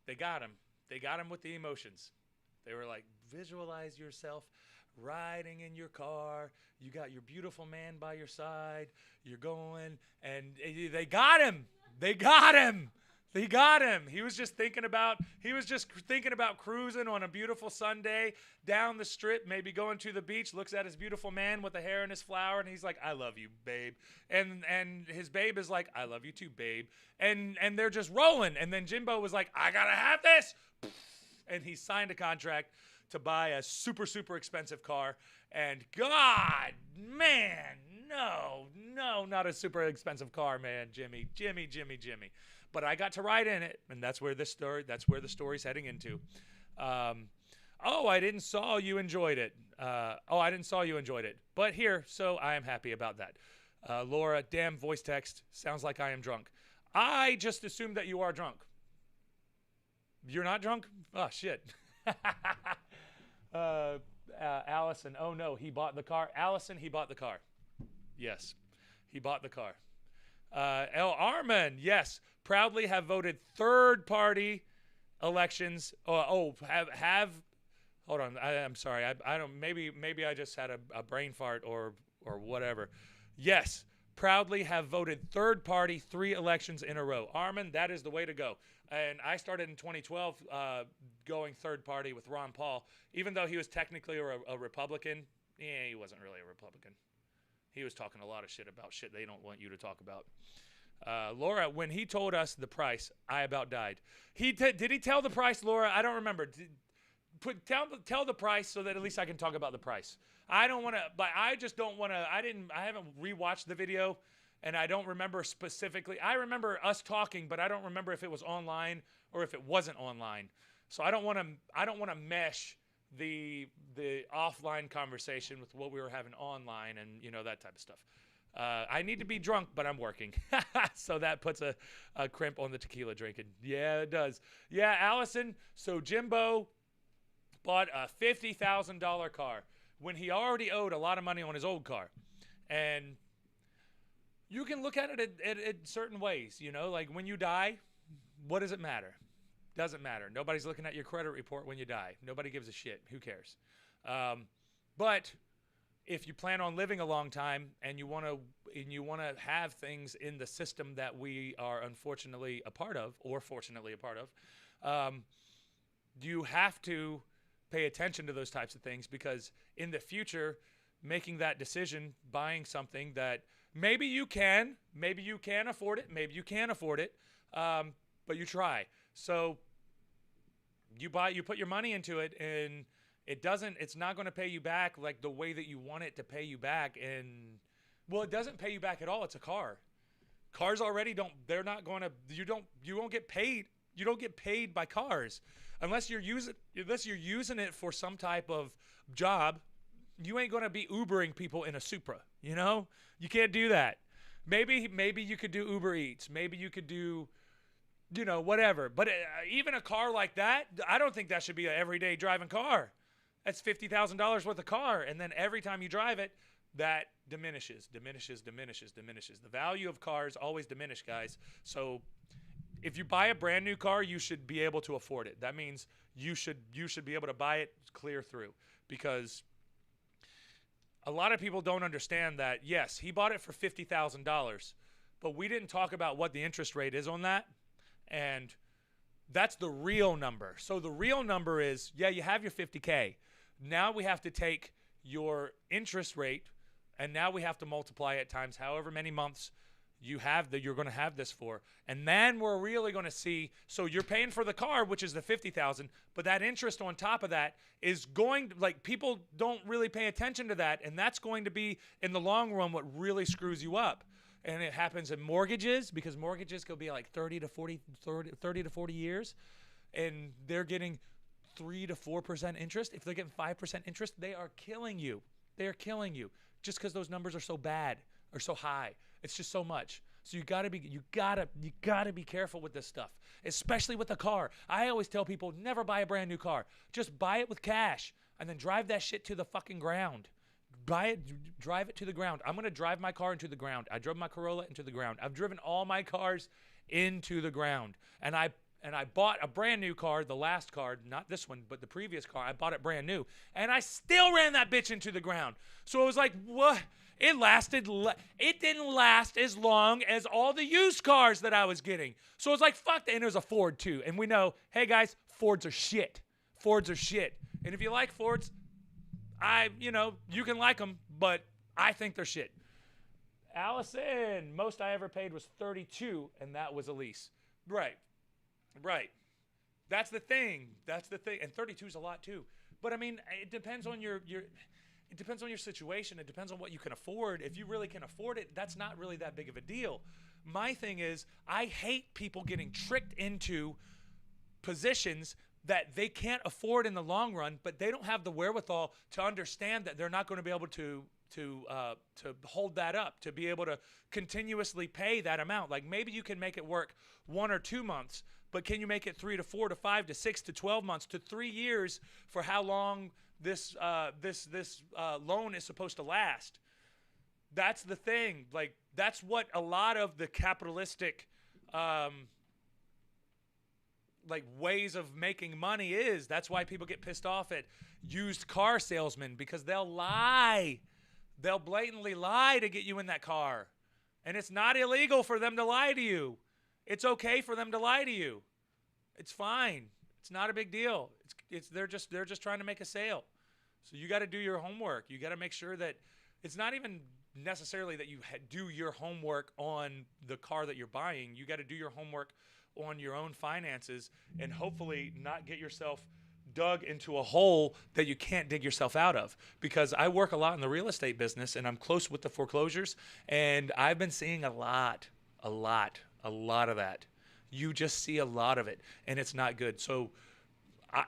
they got him. They got him with the emotions. They were like, visualize yourself riding in your car. You got your beautiful man by your side. You're going, and they got him. They got him. They got him. He was just thinking about cruising on a beautiful Sunday down the strip, maybe going to the beach, looks at his beautiful man with the hair in his flower, and he's like, I love you, babe. And his babe is like, I love you too, babe. And they're just rolling. And then Jimbo was like, I gotta have this. And he signed a contract to buy a super, super expensive car. And God, man, no, not a super expensive car, man, Jimmy. But I got to ride in it, and that's where the story's heading into. I didn't saw you enjoyed it. But here, so I am happy about that. Laura, damn voice text, sounds like I am drunk. I just assumed that you are drunk. You're not drunk? Oh, shit. Allison, oh no, he bought the car. Allison, he bought the car. Yes, he bought the car. El Arman, yes, proudly have voted third-party elections. Hold on. I'm sorry. I don't. Maybe I just had a brain fart or whatever. Yes, proudly have voted third-party 3 elections in a row. Arman, that is the way to go. And I started in 2012 going third-party with Ron Paul, even though he was technically a Republican. Yeah, he wasn't really a Republican. He was talking a lot of shit about shit they don't want you to talk about. Laura, when he told us the price, I about died. Did he tell the price, Laura? I don't remember. Tell the price so that at least I can talk about the price. I don't want to, but I just don't want to. I haven't rewatched the video, and I don't remember specifically. I remember us talking, but I don't remember if it was online or if it wasn't online. So I don't want to mesh the offline conversation with what we were having online and that type of stuff. I need to be drunk, but I'm working. So that puts a crimp on the tequila drinking. Yeah, it does. Yeah, Allison, so Jimbo bought a $50,000 car when he already owed a lot of money on his old car. And you can look at it in certain ways, like when you die, what does it matter? Doesn't matter. Nobody's looking at your credit report when you die. Nobody gives a shit. Who cares? But if you plan on living a long time and you want to have things in the system that we are unfortunately a part of, or fortunately a part of, you have to pay attention to those types of things, because in the future, making that decision, buying something that maybe you can afford it, maybe you can't afford it, but you try. So you put your money into it, and it's not going to pay you back like the way that you want it to pay you back. And well, it doesn't pay you back at all. It's a car. Cars already you won't get paid. You don't get paid by cars unless you're using it for some type of job. You ain't going to be Ubering people in a Supra, You can't do that. Maybe you could do Uber Eats. Maybe you could do whatever. But even a car like that, I don't think that should be an everyday driving car. That's $50,000 worth of car. And then every time you drive it, that diminishes. The value of cars always diminish, guys. So if you buy a brand new car, you should be able to afford it. That means you should be able to buy it clear through, because a lot of people don't understand that, yes, he bought it for $50,000, but we didn't talk about what the interest rate is on that. And that's the real number. So the real number is, yeah, you have your $50K. Now we have to take your interest rate And now we have to multiply it times however many months you're going to have this for. And then we're really going to see, so you're paying for the car, which is the $50,000, but that interest on top of that is going, like, people don't really pay attention to that, and that's going to be in the long run what really screws you up. And it happens in mortgages, because mortgages could be like 30 to 40 years, and they're getting 3 to 4% interest. If they're getting 5% interest, they are killing you. They are killing you just because those numbers are so bad or so high. It's just so much. So you gotta be careful with this stuff, especially with a car. I always tell people, never buy a brand new car. Just buy it with cash and then drive that shit to the fucking ground. Buy it, drive it to the ground. I'm gonna drive my car into the ground. I drove my Corolla into the ground. I've driven all my cars into the ground. And I bought a brand new car, the last car, not this one, but the previous car. I bought it brand new, and I still ran that bitch into the ground. So it was like, what? It didn't last as long as all the used cars that I was getting. So it was like, fuck that. And it was a Ford too. And we know, hey guys, Fords are shit. Fords are shit. And if you like Fords, you can like them, but I think they're shit. Allison, most I ever paid was $32, and that was a lease. Right. That's the thing. And 32 is a lot too. But I mean, it depends on it depends on your situation. It depends on what you can afford. If you really can afford it, that's not really that big of a deal. My thing is, I hate people getting tricked into positions that they can't afford in the long run, but they don't have the wherewithal to understand that they're not going to be able to hold that up, to be able to continuously pay that amount. Like, maybe you can make it work 1 or 2 months, but can you make it 3 to 4 to 5 to 6 to 12 months to 3 years for how long this loan is supposed to last? That's the thing. Like, that's what a lot of the capitalistic ways of making money is. That's why people get pissed off at used car salesmen, because they'll lie. They'll blatantly lie to get you in that car. And it's not illegal for them to lie to you. It's okay for them to lie to you. It's fine. It's not a big deal. They're just trying to make a sale. So you got to do your homework. You got to make sure that it's not even necessarily that you do your homework on the car that you're buying. You got to do your homework on your own finances, and hopefully not get yourself dug into a hole that you can't dig yourself out of. Because I work a lot in the real estate business, and I'm close with the foreclosures, and I've been seeing a lot of that. You just see a lot of it, and it's not good. So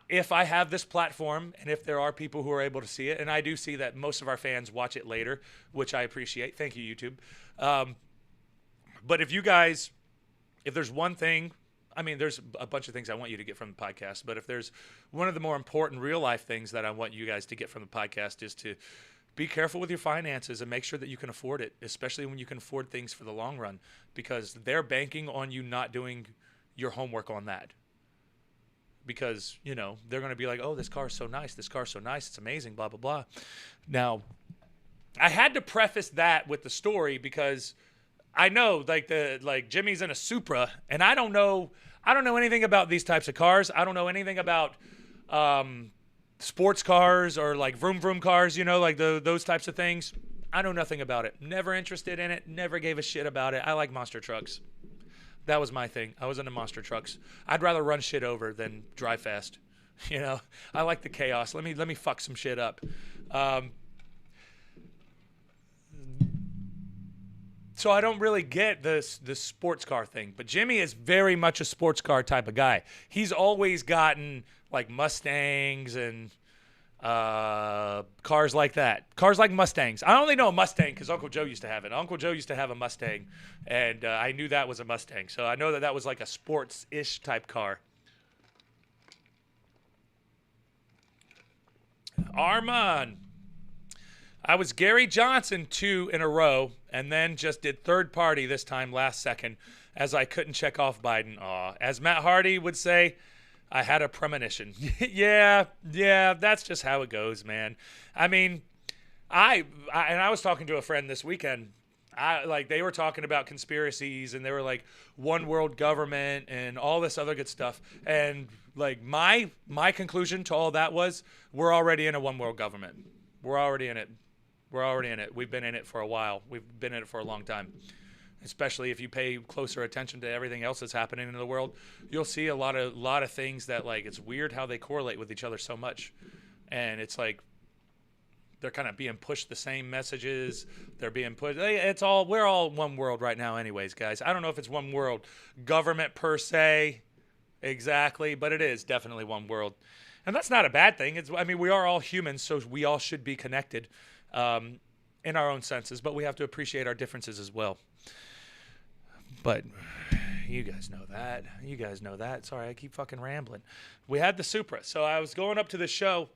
if I have this platform, and if there are people who are able to see it, and I do see that most of our fans watch it later, which I appreciate. Thank you, YouTube. But if there's one thing, I mean, there's a bunch of things I want you to get from the podcast, but if there's one of the more important real life things that I want you guys to get from the podcast is to be careful with your finances and make sure that you can afford it, especially when you can afford things for the long run, because they're banking on you not doing your homework on that. Because, they're going to be like, oh, this car is so nice. It's amazing, blah, blah, blah. Now, I had to preface that with the story because I know, like Jimmy's in a Supra, and I don't know anything about these types of cars. I don't know anything about sports cars or like vroom vroom cars, those types of things. I know nothing about it. Never interested in it. Never gave a shit about it. I like monster trucks. That was my thing. I was into monster trucks. I'd rather run shit over than drive fast. I like the chaos. Let me fuck some shit up. So I don't really get this sports car thing. But Jimmy is very much a sports car type of guy. He's always gotten like Mustangs and cars like that. Cars like Mustangs. I only know a Mustang because Uncle Joe used to have it. Uncle Joe used to have a Mustang, and I knew that was a Mustang. So I know that was like a sports-ish type car. Armand. I was Gary Johnson 2 in a row, and then just did third party this time last second as I couldn't check off Biden. Aw. As Matt Hardy would say, I had a premonition. yeah, that's just how it goes, man. I mean, I was talking to a friend this weekend. They were talking about conspiracies, and they were like one world government and all this other good stuff. And like my conclusion to all that was, we're already in a one world government. We're already in it. We're already in it. We've been in it for a while. We've been in it for a long time. Especially if you pay closer attention to everything else that's happening in the world, you'll see a lot of things that, like, it's weird how they correlate with each other so much. And it's like they're kind of being pushed the same messages. They're being pushed. We're all one world right now anyways, guys. I don't know if it's one world government per se exactly, but it is definitely one world. And that's not a bad thing. We are all humans, so we all should be connected in our own senses, but we have to appreciate our differences as well. But you guys know that. You guys know that. Sorry, I keep fucking rambling. We had the Supra. So I was going up to the show,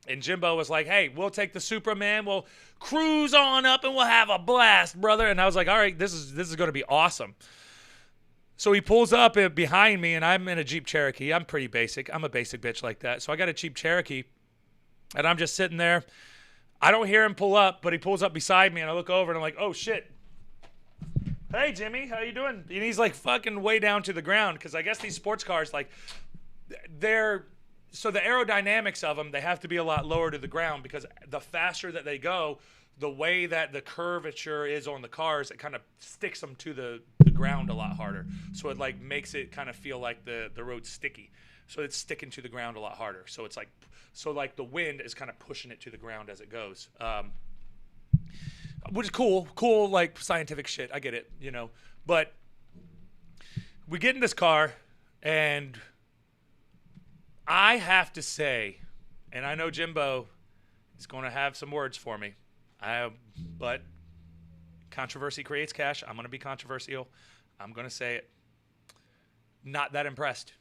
and Jimbo was like, hey, we'll take the Supra, man. We'll cruise on up, and we'll have a blast, brother. And I was like, all right, this is going to be awesome. So he pulls up behind me, and I'm in a Jeep Cherokee. I'm pretty basic. I'm a basic bitch like that. So I got a Jeep Cherokee, and I'm just sitting there. I don't hear him pull up, but he pulls up beside me, and I look over, and I'm like, oh, shit. Hey, Jimmy, how you doing? And he's like fucking way down to the ground because I guess these sports cars, like, so the aerodynamics of them, they have to be a lot lower to the ground because the faster that they go, the way that the curvature is on the cars, it kind of sticks them to the ground a lot harder. So it like makes it kind of feel like the road's sticky. So it's sticking to the ground a lot harder. So it's like the wind is kind of pushing it to the ground as it goes. Which is cool, like scientific shit. I get it, But we get in this car, and I have to say, and I know Jimbo is going to have some words for me, but controversy creates cash. I'm going to be controversial. I'm going to say it. Not that impressed.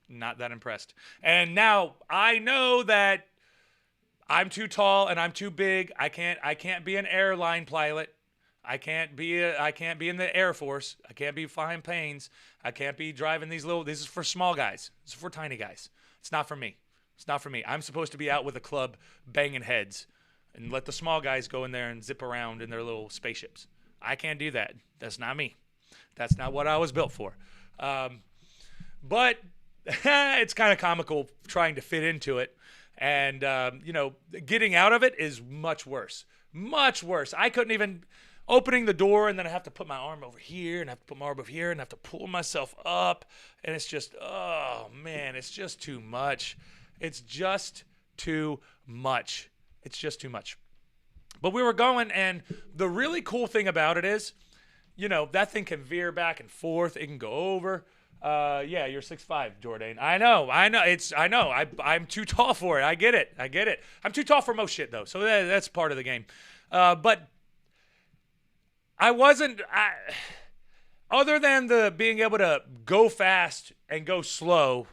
Not that impressed. And now I know that I'm too tall and I'm too big. I can't be an airline pilot. I can't be in the Air Force. I can't be flying planes. I can't be driving this is for small guys. This is for tiny guys. It's not for me. It's not for me. I'm supposed to be out with a club banging heads and let the small guys go in there and zip around in their little spaceships. I can't do that. That's not me. That's not what I was built for. But it's kind of comical trying to fit into it. And, getting out of it is much worse. Much worse. I couldn't even, opening the door, and then I have to put my arm over here, and I have to put my arm over here, and I have to pull myself up. And it's just, oh, man, it's just too much. It's just too much. It's just too much. But we were going, and the really cool thing about it is, that thing can veer back and forth. It can go over. Yeah, you're 6'5", Jordane. I know. I'm too tall for it. I get it. I'm too tall for most shit, though. So that's part of the game. But I wasn't, other than the being able to go fast and go slow,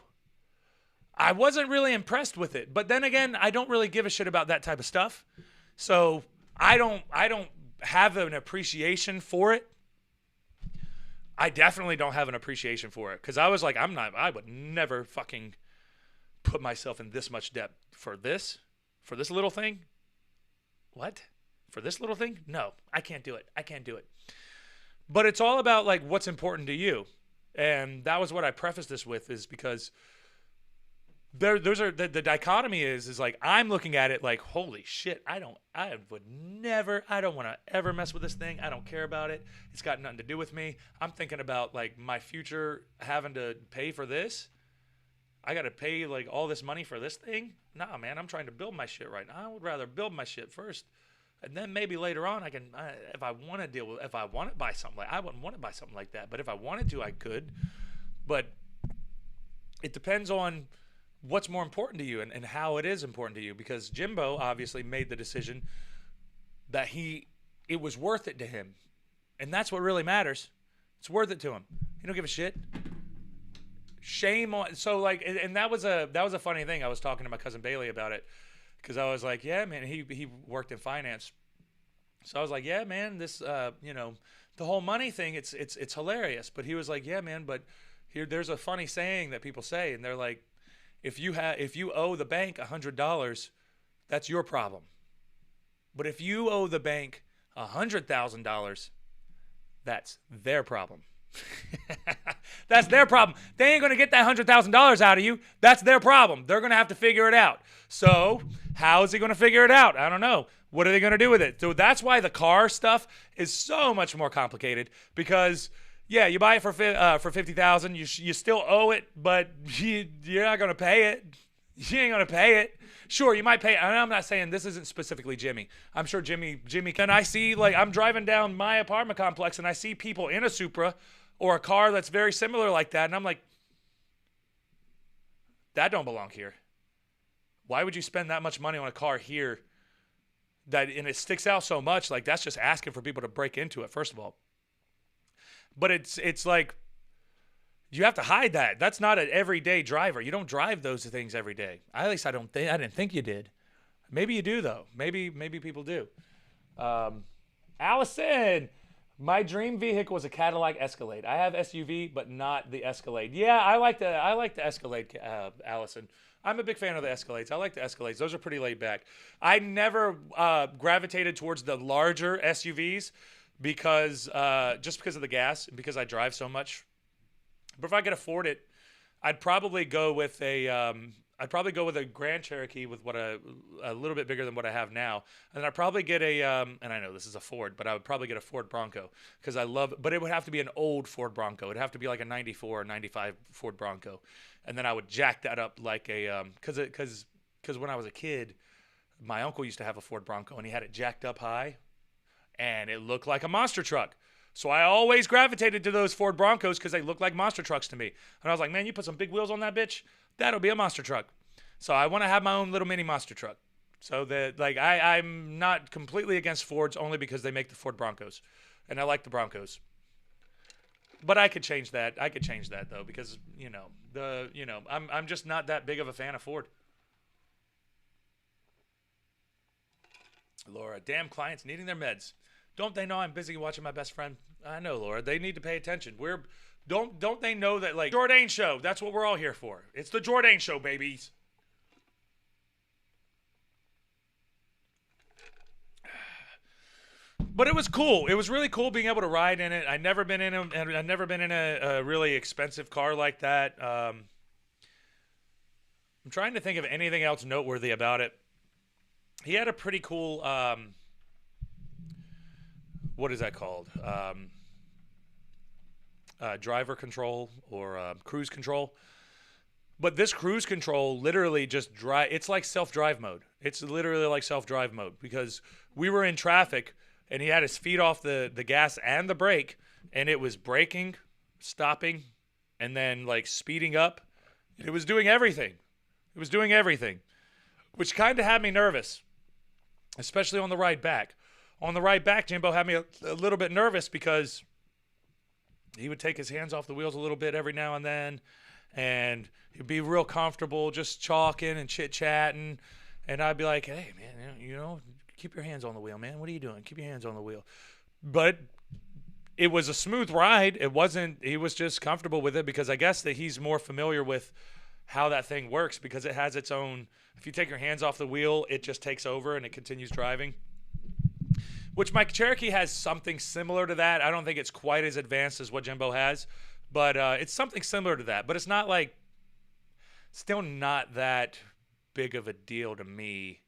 I wasn't really impressed with it. But then again, I don't really give a shit about that type of stuff. So I don't have an appreciation for it. I definitely don't have an appreciation for it because I was like, I would never fucking put myself in this much debt for this little thing. What? For this little thing? No, I can't do it. But it's all about like what's important to you. And that was what I prefaced this with, is because the dichotomy is like, I'm looking at it like, holy shit, I don't want to ever mess with this thing. I don't care about it. It's got nothing to do with me. I'm thinking about like my future having to pay for this. I got to pay like all this money for this thing. Nah, man, I'm trying to build my shit right now. I would rather build my shit first. And then maybe later on I can, if I want to buy something I wouldn't want to buy something like that. But if I wanted to, I could. But it depends on what's more important to you and how it is important to you, because Jimbo obviously made the decision that it was worth it to him. And that's what really matters. It's worth it to him. He don't give a shit. Shame on, so like, and that was a funny thing. I was talking to my cousin Bailey about it, because I was like, yeah, man, he worked in finance. So I was like, yeah, man, this, the whole money thing, it's hilarious. But he was like, yeah, man, but there's a funny saying that people say, and they're like, if you owe the bank $100, that's your problem. But if you owe the bank $100,000, that's their problem. That's their problem. They ain't going to get that $100,000 out of you. That's their problem. They're going to have to figure it out. So how is he going to figure it out? I don't know. What are they going to do with it? So that's why the car stuff is so much more complicated because, yeah, you buy it for $50,000. You still owe it, but you're not going to pay it. You ain't going to pay it. Sure, you might pay. And I'm not saying this isn't specifically Jimmy. I'm sure Jimmy can. I see, like, I'm driving down my apartment complex and I see people in a Supra or a car that's very similar like that. And I'm like, that don't belong here. Why would you spend that much money on a car here and it sticks out so much? Like, that's just asking for people to break into it, first of all. But it's like, you have to hide that. That's not an everyday driver. You don't drive those things every day. At least I didn't think you did. Maybe you do though. Maybe people do. Allison, my dream vehicle was a Cadillac Escalade. I have SUV, but not the Escalade. Yeah, I like the Escalade, Allison. I'm a big fan of the Escalades. I like the Escalades. Those are pretty laid back. I never gravitated towards the larger SUVs because just because of the gas and because I drive so much. But if I could afford it, I'd probably go with a Grand Cherokee with a little bit bigger than what I have now, and I'd probably get and I know this is a Ford, but I would probably get a Ford Bronco because I love. But it would have to be an old Ford Bronco. It'd have to be like a '94 or '95 Ford Bronco, and then I would jack that up like a because when I was a kid, my uncle used to have a Ford Bronco and he had it jacked up high, and it looked like a monster truck. So I always gravitated to those Ford Broncos because they look like monster trucks to me. And I was like, man, you put some big wheels on that bitch, that'll be a monster truck. So I want to have my own little mini monster truck. So that, like, I'm not completely against Fords only because they make the Ford Broncos. And I like the Broncos. But I could change that. I could change that though because, I'm just not that big of a fan of Ford. Laura, damn clients needing their meds. Don't they know I'm busy watching my best friend? I know, Laura. They need to pay attention. Don't they know that, like, Jordane show, that's what we're all here for. It's the Jordane show, babies. But it was cool. It was really cool being able to ride in it. I've never been in a really expensive car like that. I'm trying to think of anything else noteworthy about it. He had a pretty cool what is that called? Driver control or cruise control. But this cruise control literally just it's like self-drive mode. It's literally like self-drive mode because we were in traffic and he had his feet off the gas and the brake and it was braking, stopping, and then like speeding up. It was doing everything. Which kind of had me nervous, especially on the ride back. On the ride back, Jimbo had me a little bit nervous because he would take his hands off the wheels a little bit every now and then, and he'd be real comfortable just chalking and chit-chatting, and I'd be like, hey, man, keep your hands on the wheel, man. What are you doing? Keep your hands on the wheel. But it was a smooth ride. He was just comfortable with it because I guess that he's more familiar with how that thing works because it has its own, if you take your hands off the wheel, it just takes over and it continues driving. Which my Cherokee has something similar to that. I don't think it's quite as advanced as what Jimbo has, but it's something similar to that. But it's not like, still not that big of a deal to me,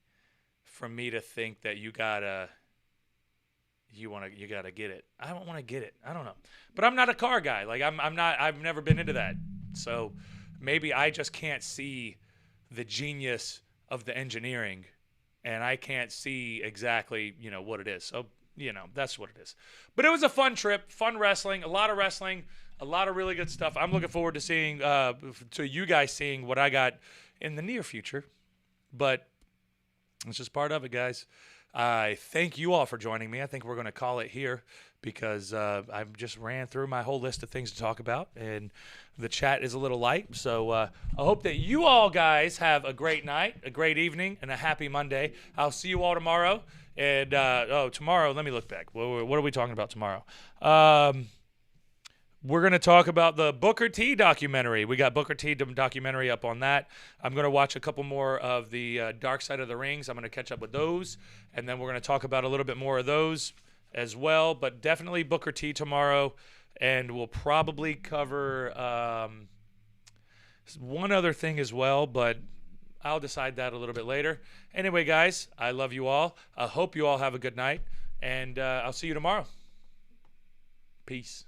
for me to think that you gotta get it. I don't want to get it. I don't know, but I'm not a car guy. Like I'm not. I've never been into that, so maybe I just can't see the genius of the engineering. And I can't see exactly, what it is. So, that's what it is. But it was a fun trip, fun wrestling, a lot of really good stuff. I'm looking forward to seeing, to you guys seeing what I got in the near future. But it's just part of it, guys. I thank you all for joining me. I think we're going to call it here because I just ran through my whole list of things to talk about. And the chat is a little light. So I hope that you all guys have a great night, a great evening, and a happy Monday. I'll see you all tomorrow. And, tomorrow, let me look back. What are we talking about tomorrow? We're going to talk about the Booker T documentary. We got Booker T documentary up on that. I'm going to watch a couple more of the Dark Side of the Rings. I'm going to catch up with those. And then we're going to talk about a little bit more of those as well. But definitely Booker T tomorrow. and we'll probably cover one other thing as well, but I'll decide that a little bit later. Anyway, guys, I love you all. I hope you all have a good night, and I'll see you tomorrow. Peace.